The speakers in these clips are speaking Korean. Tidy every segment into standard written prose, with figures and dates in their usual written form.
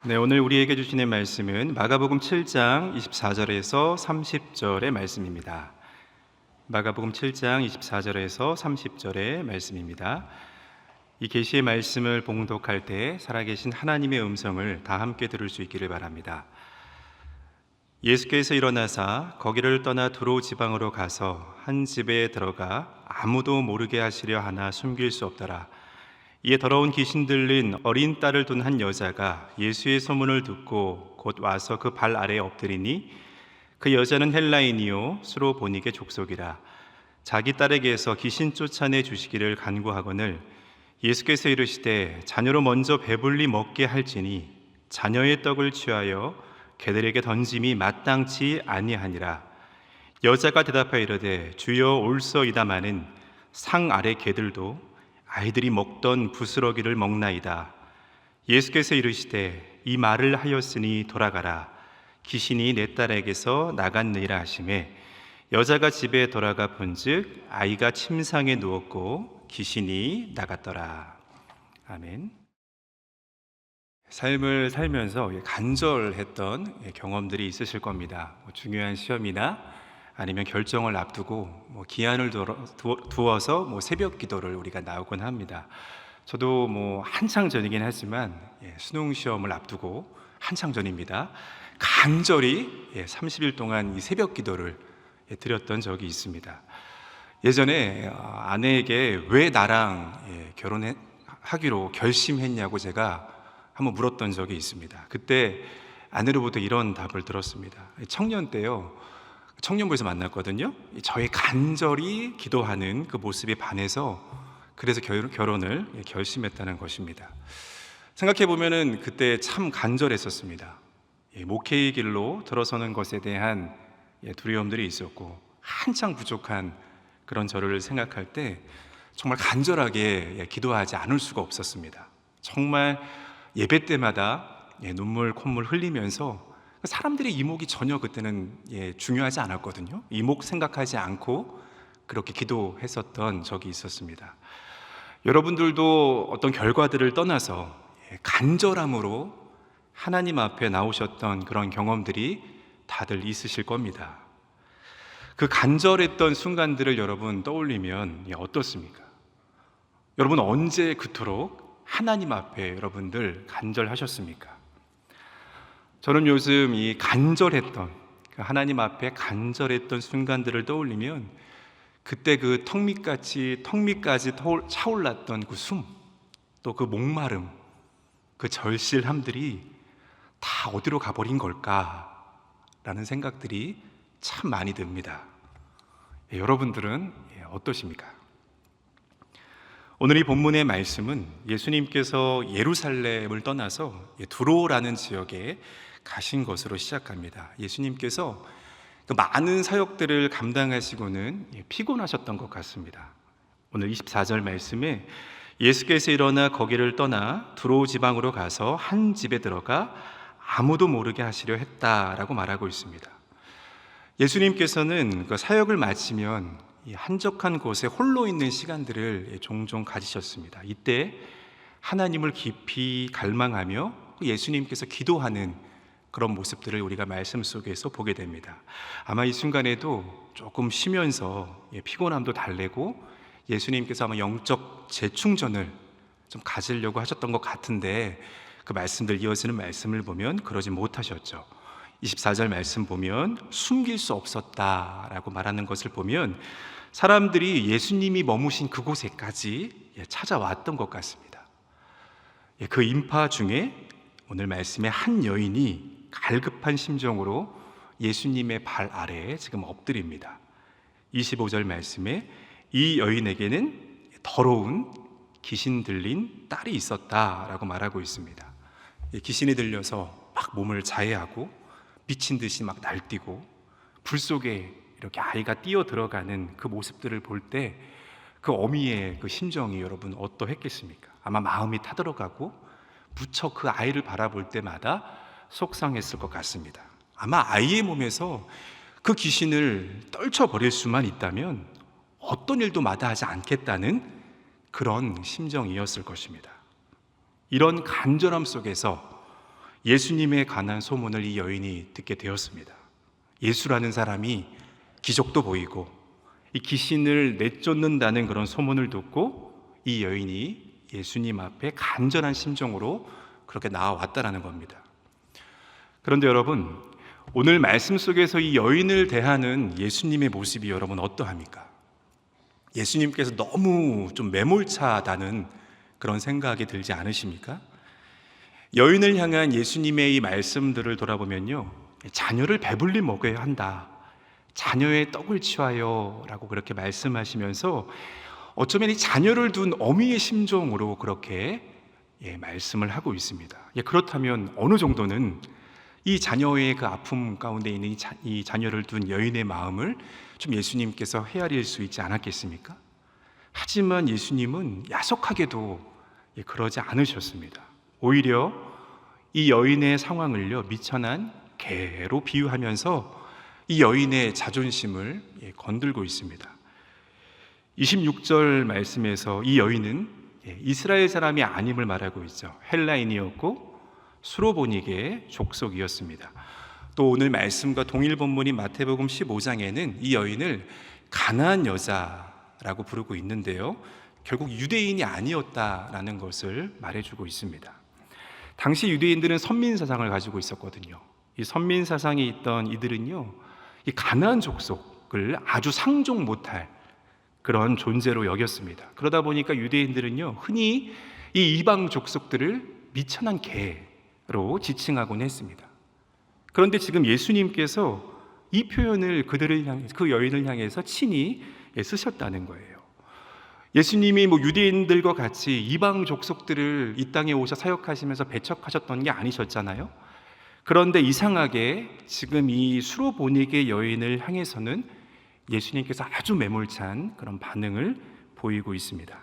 네, 오늘 우리에게 주시는 말씀은 마가복음 7장 24절에서 30절의 말씀입니다. 마가복음 7장 24절에서 30절의 말씀입니다. 이 계시의 말씀을 봉독할 때 살아계신 하나님의 음성을 다 함께 들을 수 있기를 바랍니다. 예수께서 일어나사 거기를 떠나 두로 지방으로 가서 한 집에 들어가 아무도 모르게 하시려 하나 숨길 수 없더라. 이에 더러운 귀신 들린 어린 딸을 둔 한 여자가 예수의 소문을 듣고 곧 와서 그 발 아래에 엎드리니 그 여자는 헬라인이요 수로보니게 족속이라. 자기 딸에게서 귀신 쫓아내 주시기를 간구하거늘 예수께서 이르시되 자녀로 먼저 배불리 먹게 할지니 자녀의 떡을 취하여 개들에게 던짐이 마땅치 아니하니라. 여자가 대답하여 이르되 주여 올소이다마는 상 아래 개들도 아이들이 먹던 부스러기를 먹나이다. 예수께서 이르시되 이 말을 하였으니 돌아가라. 귀신이 내 딸에게서 나갔느니라 하시매 여자가 집에 돌아가 본즉 아이가 침상에 누웠고 귀신이 나갔더라. 아멘. 삶을 살면서 간절했던 경험들이 있으실 겁니다. 중요한 시험이나 아니면 결정을 앞두고 기한을 두어서 새벽 기도를 우리가 나오곤 합니다. 저도 한창 전이긴 하지만 수능 시험을 앞두고 한창 전입니다. 간절히 30일 동안 이 새벽 기도를 드렸던 적이 있습니다. 예전에 아내에게 왜 나랑 결혼하기로 결심했냐고 제가 한번 물었던 적이 있습니다. 그때 아내로부터 이런 답을 들었습니다. 청년 때요, 청년부에서 만났거든요. 저의 간절히 기도하는 그 모습에 반해서 그래서 결혼을 결심했다는 것입니다. 생각해보면 그때 참 간절했었습니다. 목회의 길로 들어서는 것에 대한 두려움들이 있었고 한창 부족한 그런 저를 생각할 때 정말 간절하게 기도하지 않을 수가 없었습니다. 정말 예배 때마다 눈물 콧물 흘리면서 사람들의 이목이 전혀 그때는 중요하지 않았거든요. 이목 생각하지 않고 그렇게 기도했었던 적이 있었습니다. 여러분들도 어떤 결과들을 떠나서 간절함으로 하나님 앞에 나오셨던 그런 경험들이 다들 있으실 겁니다. 그 간절했던 순간들을 여러분 떠올리면 어떻습니까? 여러분 언제 그토록 하나님 앞에 여러분들 간절하셨습니까? 저는 요즘 이 간절했던 하나님 앞에 간절했던 순간들을 떠올리면 그때 그 턱 밑까지 차올랐던 그 숨, 또 그 목마름, 그 절실함들이 다 어디로 가버린 걸까라는 생각들이 참 많이 듭니다. 여러분들은 어떠십니까? 오늘 이 본문의 말씀은 예수님께서 예루살렘을 떠나서 두로라는 지역에 가신 것으로 시작합니다. 예수님께서 그 많은 사역들을 감당하시고는 피곤하셨던 것 같습니다. 오늘 24절 말씀에 예수께서 일어나 거기를 떠나 두로 지방으로 가서 한 집에 들어가 아무도 모르게 하시려 했다라고 말하고 있습니다. 예수님께서는 그 사역을 마치면 한적한 곳에 홀로 있는 시간들을 종종 가지셨습니다. 이때 하나님을 깊이 갈망하며 예수님께서 기도하는 그런 모습들을 우리가 말씀 속에서 보게 됩니다. 아마 이 순간에도 조금 쉬면서 피곤함도 달래고 예수님께서 아마 영적 재충전을 좀 가지려고 하셨던 것 같은데 그 말씀들 이어지는 말씀을 보면 그러지 못하셨죠. 24절 말씀 보면 숨길 수 없었다라고 말하는 것을 보면 사람들이 예수님이 머무신 그곳에까지 찾아왔던 것 같습니다. 그 인파 중에 오늘 말씀에 한 여인이 갈급한 심정으로 예수님의 발 아래에 지금 엎드립니다. 25절 말씀에 이 여인에게는 더러운 귀신 들린 딸이 있었다라고 말하고 있습니다. 귀신이 들려서 막 몸을 자해하고 미친 듯이 막 날뛰고 불 속에 이렇게 아이가 뛰어 들어가는 그 모습들을 볼 때 그 어미의 그 심정이 여러분 어떠했겠습니까? 아마 마음이 타들어가고 무척 그 아이를 바라볼 때마다 속상했을 것 같습니다. 아마 아이의 몸에서 그 귀신을 떨쳐버릴 수만 있다면 어떤 일도 마다하지 않겠다는 그런 심정이었을 것입니다. 이런 간절함 속에서 예수님에 관한 소문을 이 여인이 듣게 되었습니다. 예수라는 사람이 기적도 보이고 이 귀신을 내쫓는다는 그런 소문을 듣고 이 여인이 예수님 앞에 간절한 심정으로 그렇게 나와왔다라는 겁니다. 그런데 여러분, 오늘 말씀 속에서 이 여인을 대하는 예수님의 모습이 여러분 어떠합니까? 예수님께서 너무 좀 매몰차다는 그런 생각이 들지 않으십니까? 여인을 향한 예수님의 이 말씀들을 돌아보면요, 자녀를 배불리 먹여야 한다, 자녀의 떡을 취하여 라고 그렇게 말씀하시면서 어쩌면 이 자녀를 둔 어미의 심정으로 그렇게 말씀을 하고 있습니다. 그렇다면 어느 정도는 이 자녀의 그 아픔 가운데 있는 이 자녀를 둔 여인의 마음을 좀 예수님께서 헤아릴 수 있지 않았겠습니까? 하지만 예수님은 야속하게도 그러지 않으셨습니다. 오히려 이 여인의 상황을요, 미천한 개로 비유하면서 이 여인의 자존심을 건들고 있습니다. 26절 말씀에서 이 여인은 이스라엘 사람이 아님을 말하고 있죠. 헬라인이었고 수로보닉의 족속이었습니다. 또 오늘 말씀과 동일 본문인 마태복음 15장에는 이 여인을 가나안 여자라고 부르고 있는데요, 결국 유대인이 아니었다라는 것을 말해주고 있습니다. 당시 유대인들은 선민사상을 가지고 있었거든요. 이 선민사상이 있던 이들은요, 이 가나안 족속을 아주 상종 못할 그런 존재로 여겼습니다. 그러다 보니까 유대인들은요, 흔히 이 이방 족속들을 미천한 개로 지칭하곤 했습니다. 그런데 지금 예수님께서 이 표현을 그 여인을 향해서 친히 쓰셨다는 거예요. 예수님이 유대인들과 같이 이방 족속들을 이 땅에 오셔 사역하시면서 배척하셨던 게 아니셨잖아요. 그런데 이상하게 지금 이 수로보닉의 여인을 향해서는 예수님께서 아주 매몰찬 그런 반응을 보이고 있습니다.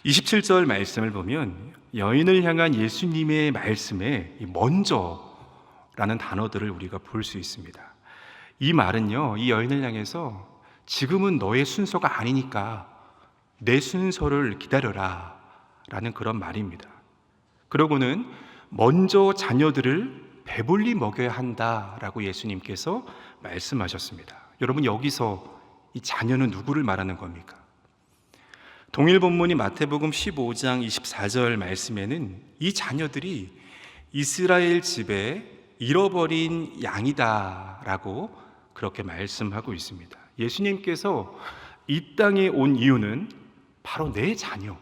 27절 말씀을 보면 여인을 향한 예수님의 말씀에 먼저라는 단어들을 우리가 볼 수 있습니다. 이 말은요, 이 여인을 향해서 지금은 너의 순서가 아니니까 내 순서를 기다려라 라는 그런 말입니다. 그러고는 먼저 자녀들을 배불리 먹여야 한다라고 예수님께서 말씀하셨습니다. 여러분, 여기서 이 자녀는 누구를 말하는 겁니까? 동일 본문이 마태복음 15장 24절 말씀에는 이 자녀들이 이스라엘 집에 잃어버린 양이다라고 그렇게 말씀하고 있습니다. 예수님께서 이 땅에 온 이유는 바로 내 자녀,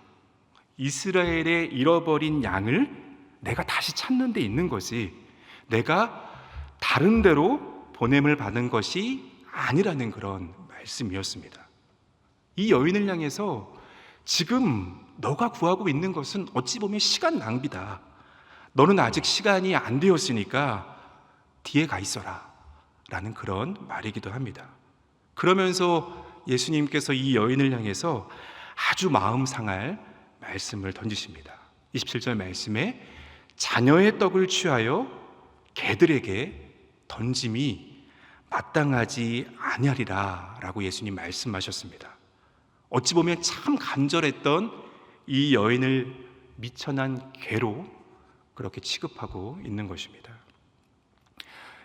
이스라엘의 잃어버린 양을 내가 다시 찾는 데 있는 것이, 내가 다른 데로 보냄을 받은 것이 아니라는 그런 말씀이었습니다. 이 여인을 향해서 지금 너가 구하고 있는 것은 어찌 보면 시간 낭비다, 너는 아직 시간이 안 되었으니까 뒤에 가 있어라 라는 그런 말이기도 합니다. 그러면서 예수님께서 이 여인을 향해서 아주 마음 상할 말씀을 던지십니다. 27절 말씀에 자녀의 떡을 취하여 개들에게 던짐이 마땅하지 아니하리라 라고 예수님 말씀하셨습니다. 어찌 보면 참 간절했던 이 여인을 미천한 개로 그렇게 취급하고 있는 것입니다.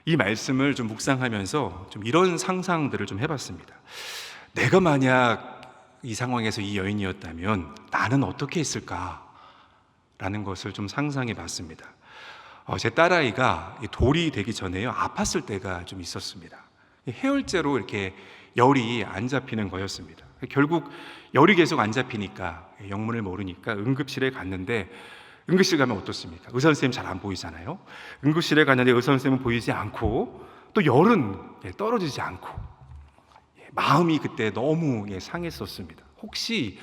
이 말씀을 좀 묵상하면서 좀 이런 상상들을 좀 해봤습니다. 내가 만약 이 상황에서 이 여인이었다면 나는 어떻게 했을까? 라는 것을 좀 상상해 봤습니다. 제 딸아이가 돌이 되기 전에요, 아팠을 때가 좀 있었습니다. 해열제로 이렇게 열이 안 잡히는 거였습니다. 결국 열이 계속 안 잡히니까, 영문을 모르니까 응급실에 갔는데, 응급실 가면 어떻습니까? 의사 선생님 잘 안 보이잖아요. 응급실에 갔는데 의사 선생님은 보이지 않고 또 열은 떨어지지 않고, 마음이 그때 너무 상했었습니다. 혹시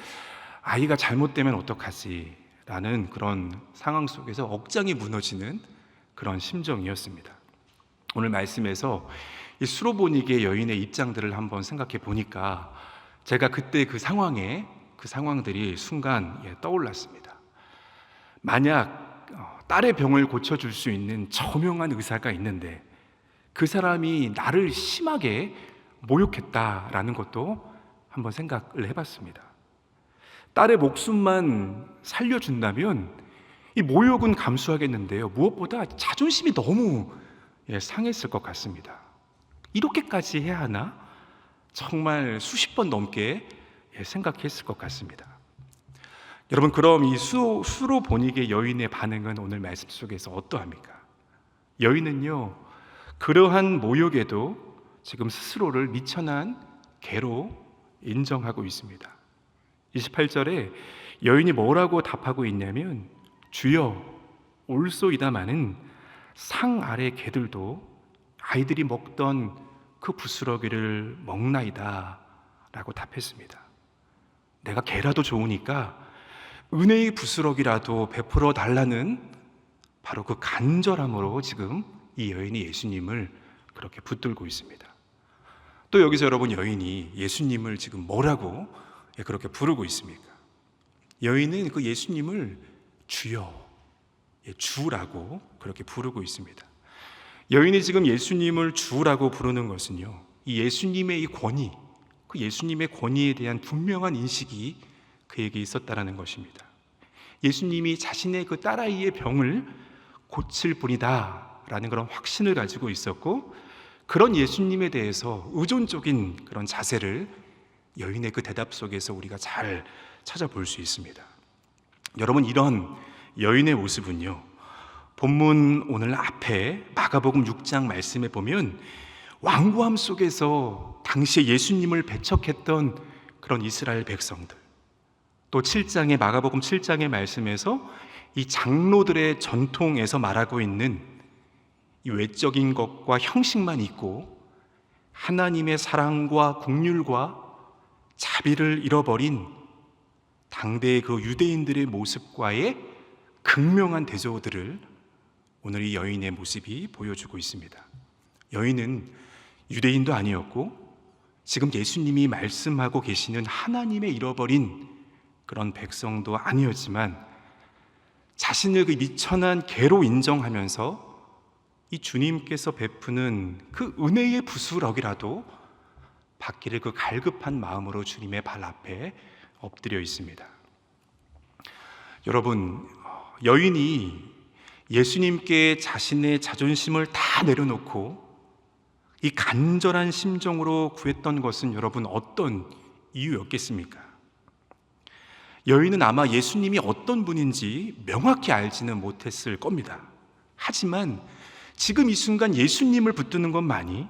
아이가 잘못되면 어떡하지? 라는 그런 상황 속에서 억장이 무너지는 그런 심정이었습니다. 오늘 말씀에서 이 수로보닉의 여인의 입장들을 한번 생각해 보니까 제가 그때 그 상황들이 순간 떠올랐습니다. 만약 딸의 병을 고쳐줄 수 있는 저명한 의사가 있는데 그 사람이 나를 심하게 모욕했다라는 것도 한번 생각을 해봤습니다. 딸의 목숨만 살려준다면 이 모욕은 감수하겠는데요, 무엇보다 자존심이 너무 상했을 것 같습니다. 이렇게까지 해야 하나? 정말 수십 번 넘게 생각했을 것 같습니다. 여러분, 그럼 이 수로 보니게 여인의 반응은 오늘 말씀 속에서 어떠합니까? 여인은요, 그러한 모욕에도 지금 스스로를 미천한 개로 인정하고 있습니다. 28절에 여인이 뭐라고 답하고 있냐면, 주여, 올소이다마는 상 아래 개들도 아이들이 먹던 그 부스러기를 먹나이다 라고 답했습니다. 내가 개라도 좋으니까 은혜의 부스러기라도 베풀어 달라는 바로 그 간절함으로 지금 이 여인이 예수님을 그렇게 붙들고 있습니다. 또 여기서 여러분, 여인이 예수님을 지금 뭐라고 그렇게 부르고 있습니까? 여인은 그 예수님을 주여, 주라고 그렇게 부르고 있습니다. 여인이 지금 예수님을 주라고 부르는 것은요, 이 예수님의 이 권위, 그 예수님의 권위에 대한 분명한 인식이 그에게 있었다라는 것입니다. 예수님이 자신의 그 딸아이의 병을 고칠 분이다 라는 그런 확신을 가지고 있었고, 그런 예수님에 대해서 의존적인 그런 자세를 여인의 그 대답 속에서 우리가 잘 찾아볼 수 있습니다. 여러분, 이런 여인의 모습은요, 본문 오늘 앞에 마가복음 6장 말씀에 보면 완고함 속에서 당시에 예수님을 배척했던 그런 이스라엘 백성들, 또 7장의 마가복음 7장의 말씀에서 이 장로들의 전통에서 말하고 있는 이 외적인 것과 형식만 있고 하나님의 사랑과 긍휼과 자비를 잃어버린 당대의 그 유대인들의 모습과의 극명한 대조들을 오늘 이 여인의 모습이 보여주고 있습니다. 여인은 유대인도 아니었고 지금 예수님이 말씀하고 계시는 하나님의 잃어버린 그런 백성도 아니었지만 자신을 그 미천한 개로 인정하면서 이 주님께서 베푸는 그 은혜의 부스러기라도 받기를 그 갈급한 마음으로 주님의 발 앞에 엎드려 있습니다. 여러분, 여인이 예수님께 자신의 자존심을 다 내려놓고 이 간절한 심정으로 구했던 것은 여러분 어떤 이유였겠습니까? 여인은 아마 예수님이 어떤 분인지 명확히 알지는 못했을 겁니다. 하지만 지금 이 순간 예수님을 붙드는 것만이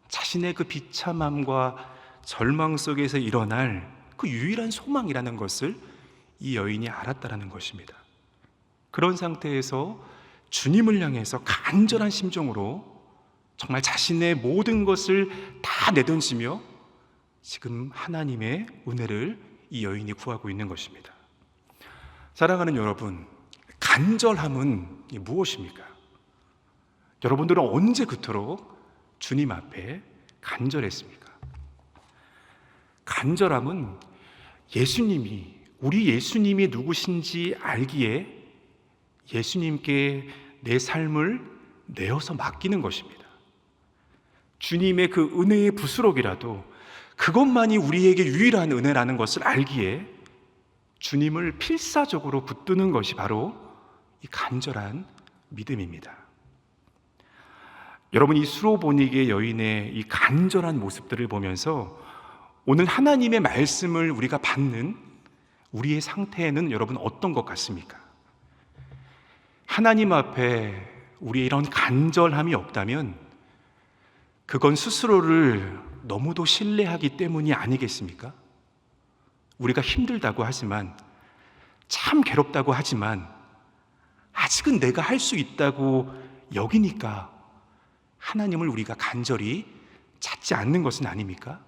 자신의 그 비참함과 절망 속에서 일어날 그 유일한 소망이라는 것을 이 여인이 알았다라는 것입니다. 그런 상태에서 주님을 향해서 간절한 심정으로 정말 자신의 모든 것을 다 내던지며 지금 하나님의 은혜를 이 여인이 구하고 있는 것입니다. 사랑하는 여러분, 간절함은 무엇입니까? 여러분들은 언제 그토록 주님 앞에 간절했습니까? 간절함은 우리 예수님이 누구신지 알기에 예수님께 내 삶을 내어서 맡기는 것입니다. 주님의 그 은혜의 부스러기라도 그것만이 우리에게 유일한 은혜라는 것을 알기에 주님을 필사적으로 붙드는 것이 바로 이 간절한 믿음입니다. 여러분, 이 수로보니게 여인의 이 간절한 모습들을 보면서 오늘 하나님의 말씀을 우리가 받는 우리의 상태에는 여러분 어떤 것 같습니까? 하나님 앞에 우리의 이런 간절함이 없다면 그건 스스로를 너무도 신뢰하기 때문이 아니겠습니까? 우리가 힘들다고 하지만, 참 괴롭다고 하지만 아직은 내가 할 수 있다고 여기니까 하나님을 우리가 간절히 찾지 않는 것은 아닙니까?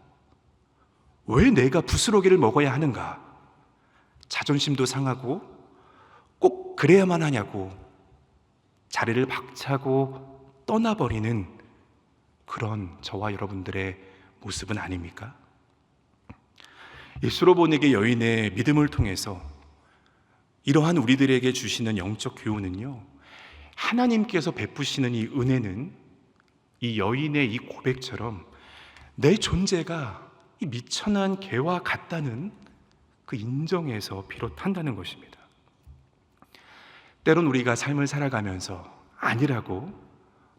왜 내가 부스러기를 먹어야 하는가? 자존심도 상하고 꼭 그래야만 하냐고 자리를 박차고 떠나버리는 그런 저와 여러분들의 모습은 아닙니까? 이 수로보니게 여인의 믿음을 통해서 이러한 우리들에게 주시는 영적 교훈은요, 하나님께서 베푸시는 이 은혜는 이 여인의 이 고백처럼 내 존재가 이 미천한 개와 같다는 그 인정에서 비롯한다는 것입니다. 때론 우리가 삶을 살아가면서 안일하고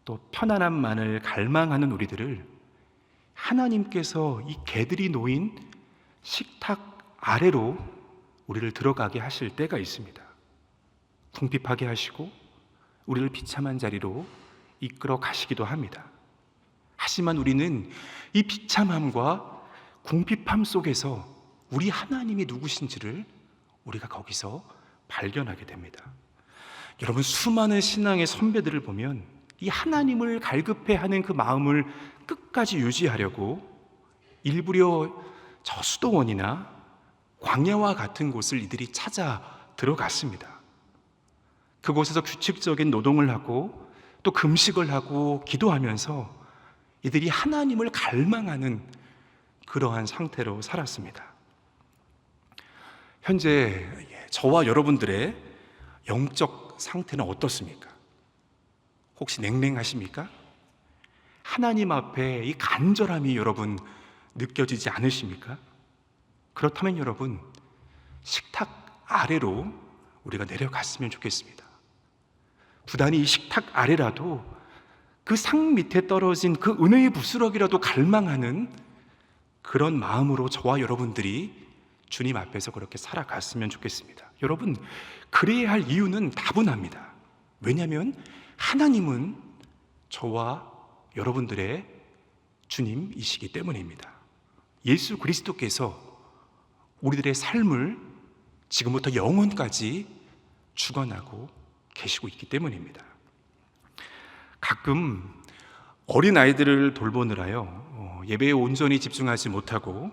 또 편안함만을 갈망하는 우리들을 하나님께서 이 개들이 놓인 식탁 아래로 우리를 들어가게 하실 때가 있습니다. 궁핍하게 하시고 우리를 비참한 자리로 이끌어 가시기도 합니다. 하지만 우리는 이 비참함과 궁핍함 속에서 우리 하나님이 누구신지를 우리가 거기서 발견하게 됩니다. 여러분, 수많은 신앙의 선배들을 보면 이 하나님을 갈급해하는 그 마음을 끝까지 유지하려고 일부러 저 수도원이나 광야와 같은 곳을 이들이 찾아 들어갔습니다. 그곳에서 규칙적인 노동을 하고 또 금식을 하고 기도하면서 이들이 하나님을 갈망하는 그러한 상태로 살았습니다. 현재 저와 여러분들의 영적 상태는 어떻습니까? 혹시 냉랭하십니까? 하나님 앞에 이 간절함이 여러분 느껴지지 않으십니까? 그렇다면 여러분, 식탁 아래로 우리가 내려갔으면 좋겠습니다. 부단히 이 식탁 아래라도 그 상 밑에 떨어진 그 은혜의 부스러기라도 갈망하는 그런 마음으로 저와 여러분들이 주님 앞에서 그렇게 살아갔으면 좋겠습니다. 여러분, 그래야 할 이유는 다분합니다. 왜냐하면 하나님은 저와 여러분들의 주님이시기 때문입니다. 예수 그리스도께서 우리들의 삶을 지금부터 영원까지 주관하고 계시고 있기 때문입니다. 가끔 어린아이들을 돌보느라요, 예배에 온전히 집중하지 못하고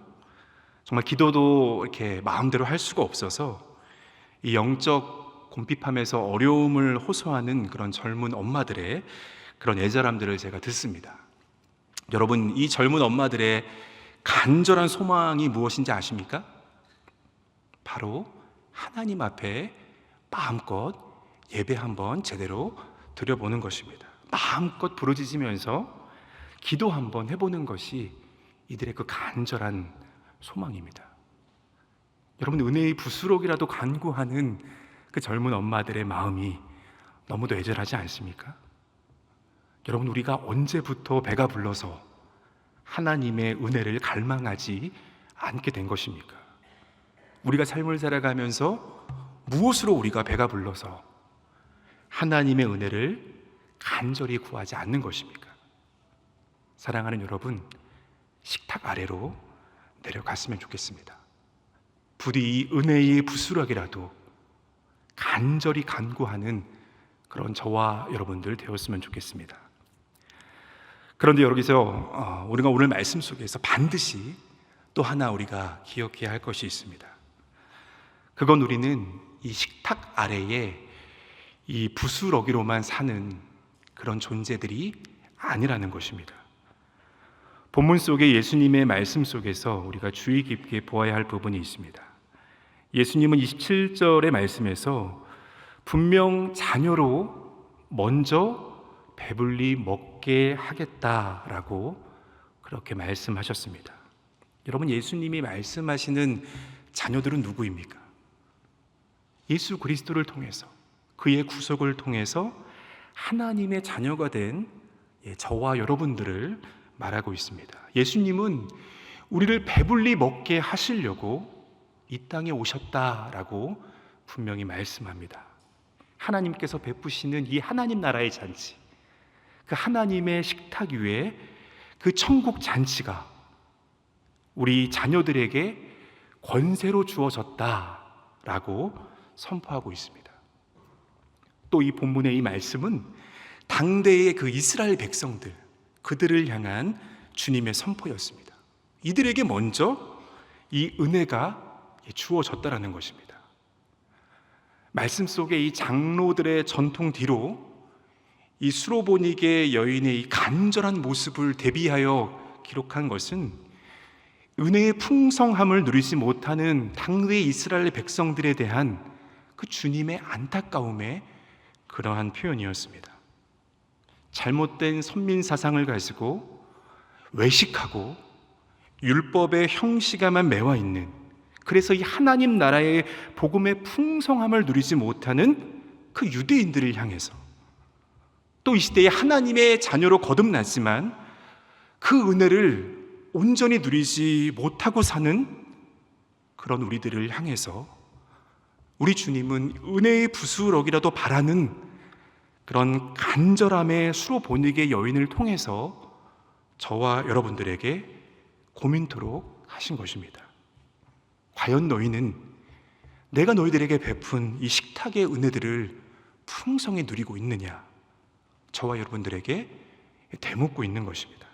정말 기도도 이렇게 마음대로 할 수가 없어서 이 영적 곰핍함에서 어려움을 호소하는 그런 젊은 엄마들의 그런 애절함들을 제가 듣습니다. 여러분, 이 젊은 엄마들의 간절한 소망이 무엇인지 아십니까? 바로 하나님 앞에 마음껏 예배 한번 제대로 드려보는 것입니다. 마음껏 부르짖으면서 기도 한번 해보는 것이 이들의 그 간절한 소망입니다. 여러분, 은혜의 부스럭이라도 간구하는 그 젊은 엄마들의 마음이 너무도 애절하지 않습니까? 여러분, 우리가 언제부터 배가 불러서 하나님의 은혜를 갈망하지 않게 된 것입니까? 우리가 삶을 살아가면서 무엇으로 우리가 배가 불러서 하나님의 은혜를 간절히 구하지 않는 것입니까? 사랑하는 여러분, 식탁 아래로 내려갔으면 좋겠습니다. 부디 이 은혜의 부스럭이라도 간절히 간구하는 그런 저와 여러분들 되었으면 좋겠습니다. 그런데 여기서 우리가 오늘 말씀 속에서 반드시 또 하나 우리가 기억해야 할 것이 있습니다. 그건 우리는 이 식탁 아래에 이 부스러기로만 사는 그런 존재들이 아니라는 것입니다. 본문 속에 예수님의 말씀 속에서 우리가 주의 깊게 보아야 할 부분이 있습니다. 예수님은 27절의 말씀에서 분명 자녀로 먼저 배불리 먹게 하겠다라고 그렇게 말씀하셨습니다. 여러분, 예수님이 말씀하시는 자녀들은 누구입니까? 예수 그리스도를 통해서, 그의 구속을 통해서 하나님의 자녀가 된 저와 여러분들을 말하고 있습니다. 예수님은 우리를 배불리 먹게 하시려고 이 땅에 오셨다라고 분명히 말씀합니다. 하나님께서 베푸시는 이 하나님 나라의 잔치, 그 하나님의 식탁 위에 그 천국 잔치가 우리 자녀들에게 권세로 주어졌다라고 선포하고 있습니다. 또 이 본문의 이 말씀은 당대의 그 이스라엘 백성들, 그들을 향한 주님의 선포였습니다. 이들에게 먼저 이 은혜가 주어졌다라는 것입니다. 말씀 속에 이 장로들의 전통 뒤로 이 수로보니게 여인의 이 간절한 모습을 대비하여 기록한 것은 은혜의 풍성함을 누리지 못하는 당대의 이스라엘 백성들에 대한 그 주님의 안타까움의 그러한 표현이었습니다. 잘못된 선민 사상을 가지고 외식하고 율법의 형식에만 매와 있는, 그래서 이 하나님 나라의 복음의 풍성함을 누리지 못하는 그 유대인들을 향해서, 또 이 시대에 하나님의 자녀로 거듭났지만 그 은혜를 온전히 누리지 못하고 사는 그런 우리들을 향해서 우리 주님은 은혜의 부스러기라도 바라는 그런 간절함의 수로 보내기의 여인을 통해서 저와 여러분들에게 고민토록 하신 것입니다. 과연 너희는 내가 너희들에게 베푼 이 식탁의 은혜들을 풍성히 누리고 있느냐? 저와 여러분들에게 되묻고 있는 것입니다.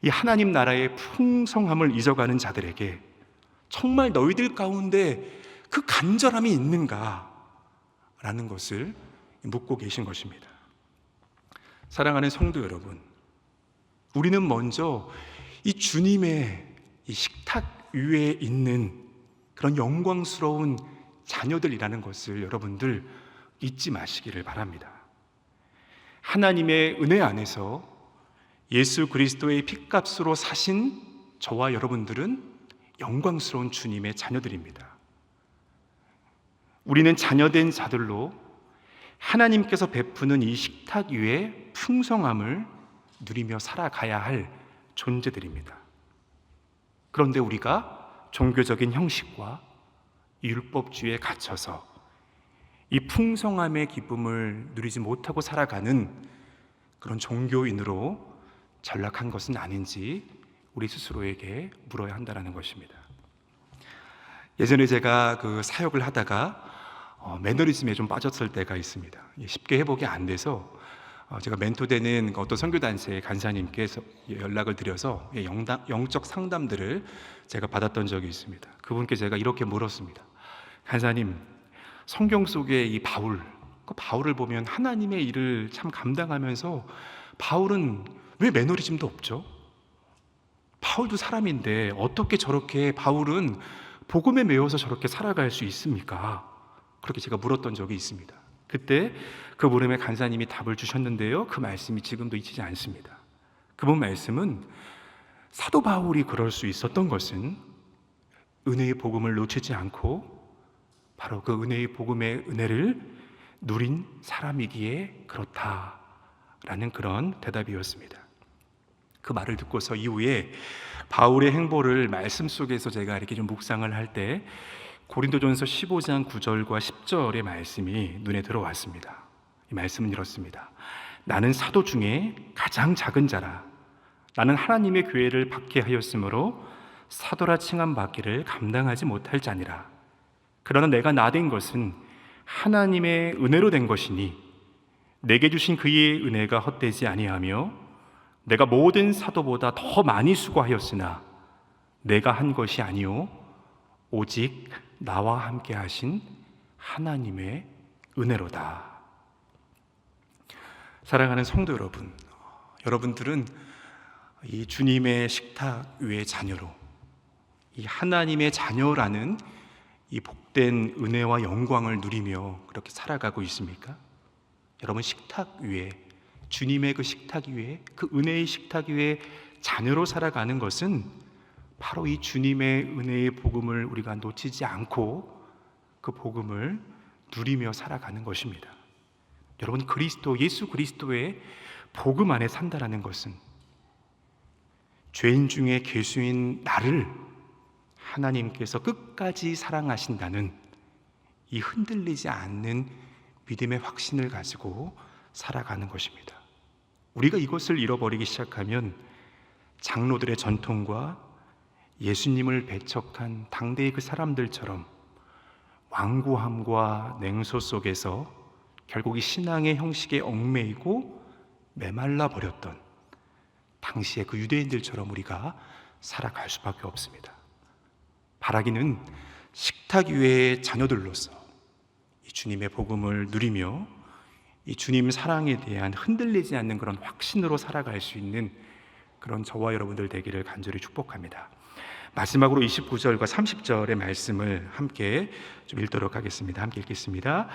이 하나님 나라의 풍성함을 잊어가는 자들에게 정말 너희들 가운데 그 간절함이 있는가? 라는 것을 묻고 계신 것입니다. 사랑하는 성도 여러분, 우리는 먼저 이 주님의 이 식탁 위에 있는 그런 영광스러운 자녀들이라는 것을 여러분들 잊지 마시기를 바랍니다. 하나님의 은혜 안에서 예수 그리스도의 핏값으로 사신 저와 여러분들은 영광스러운 주님의 자녀들입니다. 우리는 자녀된 자들로 하나님께서 베푸는 이 식탁 위에 풍성함을 누리며 살아가야 할 존재들입니다. 그런데 우리가 종교적인 형식과 율법주의에 갇혀서 이 풍성함의 기쁨을 누리지 못하고 살아가는 그런 종교인으로 전락한 것은 아닌지 우리 스스로에게 물어야 한다는 것입니다. 예전에 제가 그 사역을 하다가 매너리즘에 좀 빠졌을 때가 있습니다. 쉽게 회복이 안 돼서 제가 멘토되는 어떤 선교단체 간사님께서 연락을 드려서 영적 상담들을 제가 받았던 적이 있습니다. 그분께 제가 이렇게 물었습니다. 간사님, 성경 속의 이 바울을 보면 하나님의 일을 참 감당하면서 바울은 왜 매너리즘도 없죠? 바울도 사람인데 어떻게 저렇게 바울은 복음에 매여서 저렇게 살아갈 수 있습니까? 그렇게 제가 물었던 적이 있습니다. 그때 그 물음에 간사님이 답을 주셨는데요, 그 말씀이 지금도 잊히지 않습니다. 그분 말씀은 사도 바울이 그럴 수 있었던 것은 은혜의 복음을 놓치지 않고 바로 그 은혜의 복음의 은혜를 누린 사람이기에 그렇다라는 그런 대답이었습니다. 그 말을 듣고서 이후에 바울의 행보를 말씀 속에서 제가 이렇게 좀 묵상을 할 때 고린도전서 15장 9절과 10절의 말씀이 눈에 들어왔습니다. 이 말씀은 이렇습니다. 나는 사도 중에 가장 작은 자라. 나는 하나님의 교회를 박해하였으므로 사도라 칭함 받기를 감당하지 못할 자니라. 그러나 내가 나된 것은 하나님의 은혜로 된 것이니 내게 주신 그의 은혜가 헛되지 아니하며 내가 모든 사도보다 더 많이 수고하였으나 내가 한 것이 아니요 오직 나와 함께 하신 하나님의 은혜로다. 사랑하는 성도 여러분, 여러분들은 이 주님의 식탁 위의 자녀로 이 하나님의 자녀라는 이 복된 은혜와 영광을 누리며 그렇게 살아가고 있습니까? 여러분, 식탁 위에, 주님의 그 식탁 위에, 그 은혜의 식탁 위에 자녀로 살아가는 것은 바로 이 주님의 은혜의 복음을 우리가 놓치지 않고 그 복음을 누리며 살아가는 것입니다. 여러분, 예수 그리스도의 복음 안에 산다라는 것은 죄인 중에 괴수인 나를 하나님께서 끝까지 사랑하신다는 이 흔들리지 않는 믿음의 확신을 가지고 살아가는 것입니다. 우리가 이것을 잃어버리기 시작하면 장로들의 전통과 예수님을 배척한 당대의 그 사람들처럼 완고함과 냉소 속에서 결국 이 신앙의 형식에 얽매이고 메말라 버렸던 당시의 그 유대인들처럼 우리가 살아갈 수밖에 없습니다. 바라기는 식탁 위의 자녀들로서 이 주님의 복음을 누리며 이 주님 사랑에 대한 흔들리지 않는 그런 확신으로 살아갈 수 있는 그런 저와 여러분들 되기를 간절히 축복합니다. 마지막으로 29절과 30절의 말씀을 함께 좀 읽도록 하겠습니다. 함께 읽겠습니다.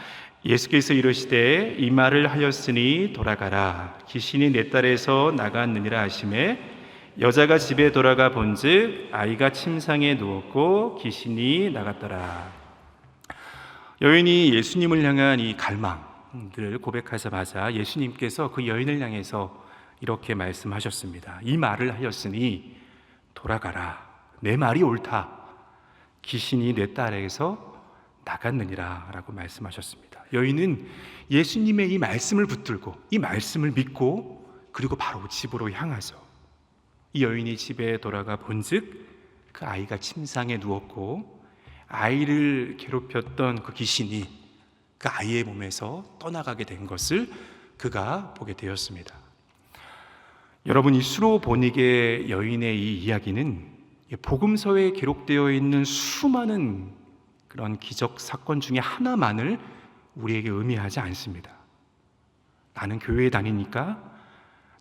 예수께서 이르시되 이 말을 하였으니 돌아가라. 귀신이 내 딸에서 나갔느니라 하시매 여자가 집에 돌아가 본즉 아이가 침상에 누웠고 귀신이 나갔더라. 여인이 예수님을 향한 이 갈망, 사랑들을 고백하자마자 예수님께서 그 여인을 향해서 이렇게 말씀하셨습니다. 이 말을 하였으니 돌아가라. 내 말이 옳다. 귀신이 내 딸에게서 나갔느니라 라고 말씀하셨습니다. 여인은 예수님의 이 말씀을 붙들고 이 말씀을 믿고 그리고 바로 집으로 향하죠. 이 여인이 집에 돌아가 본즉 그 아이가 침상에 누웠고 아이를 괴롭혔던 그 귀신이 그 아이의 몸에서 떠나가게 된 것을 그가 보게 되었습니다. 여러분, 이 수로보니게 여인의 이 이야기는 복음서에 기록되어 있는 수많은 그런 기적 사건 중에 하나만을 우리에게 의미하지 않습니다. 나는 교회에 다니니까,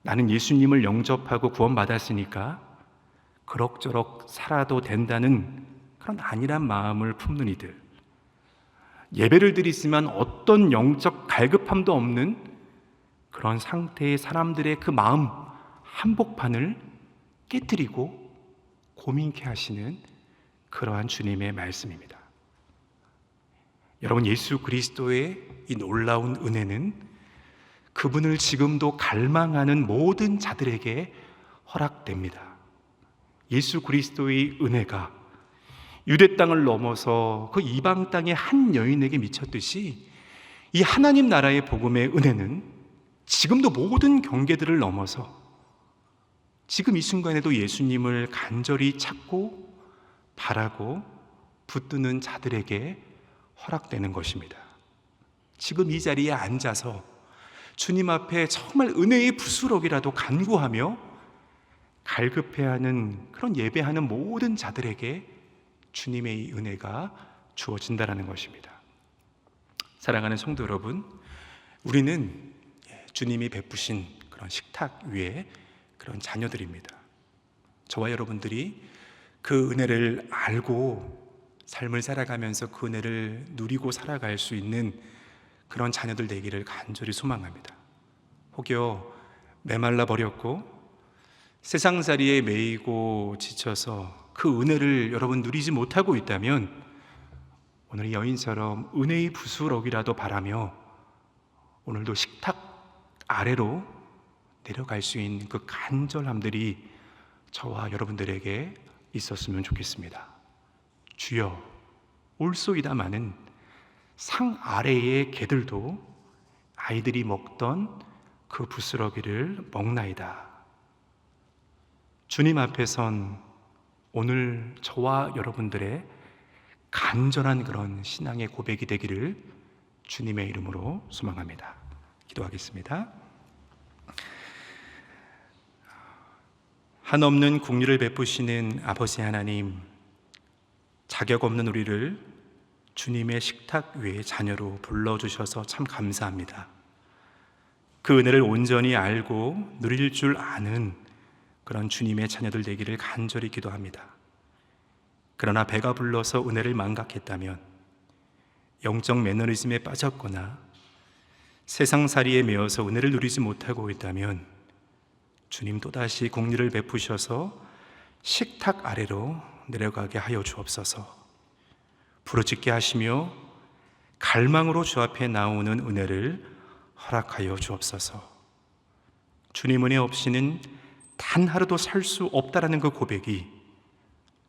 나는 예수님을 영접하고 구원받았으니까 그럭저럭 살아도 된다는 그런 안일한 마음을 품는 이들, 예배를 드리지만 어떤 영적 갈급함도 없는 그런 상태의 사람들의 그 마음 한복판을 깨뜨리고 고민케 하시는 그러한 주님의 말씀입니다. 여러분, 예수 그리스도의 이 놀라운 은혜는 그분을 지금도 갈망하는 모든 자들에게 허락됩니다. 예수 그리스도의 은혜가 유대 땅을 넘어서 그 이방 땅의 한 여인에게 미쳤듯이 이 하나님 나라의 복음의 은혜는 지금도 모든 경계들을 넘어서 지금 이 순간에도 예수님을 간절히 찾고 바라고 붙드는 자들에게 허락되는 것입니다. 지금 이 자리에 앉아서 주님 앞에 정말 은혜의 부스럭이라도 간구하며 갈급해하는 그런 예배하는 모든 자들에게 주님의 이 은혜가 주어진다는 것입니다. 사랑하는 성도 여러분, 우리는 주님이 베푸신 그런 식탁 위에 그런 자녀들입니다. 저와 여러분들이 그 은혜를 알고 삶을 살아가면서 그 은혜를 누리고 살아갈 수 있는 그런 자녀들 되기를 간절히 소망합니다. 혹여 메말라 버렸고 세상살이에 매이고 지쳐서 그 은혜를 여러분 누리지 못하고 있다면 오늘 여인처럼 은혜의 부스럭이라도 바라며 오늘도 식탁 아래로 내려갈 수 있는 그 간절함들이 저와 여러분들에게 있었으면 좋겠습니다. 주여, 올소이다마는 상 아래의 개들도 아이들이 먹던 그 부스러기를 먹나이다. 주님 앞에 선 오늘 저와 여러분들의 간절한 그런 신앙의 고백이 되기를 주님의 이름으로 소망합니다. 기도하겠습니다. 한없는 긍휼을 베푸시는 아버지 하나님, 자격 없는 우리를 주님의 식탁 위에 자녀로 불러주셔서 참 감사합니다. 그 은혜를 온전히 알고 누릴 줄 아는 그런 주님의 자녀들 되기를 간절히 기도합니다. 그러나 배가 불러서 은혜를 망각했다면, 영적 매너리즘에 빠졌거나 세상살이에 매여서 은혜를 누리지 못하고 있다면 주님 또다시 긍휼을 베푸셔서 식탁 아래로 내려가게 하여 주옵소서. 부르짖게 하시며 갈망으로 주 앞에 나오는 은혜를 허락하여 주옵소서. 주님 은혜 없이는 단 하루도 살 수 없다라는 그 고백이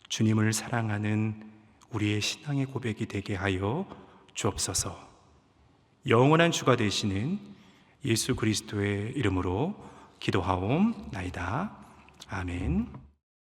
주님을 사랑하는 우리의 신앙의 고백이 되게 하여 주옵소서. 영원한 주가 되시는 예수 그리스도의 이름으로 기도하옵나이다. 아멘.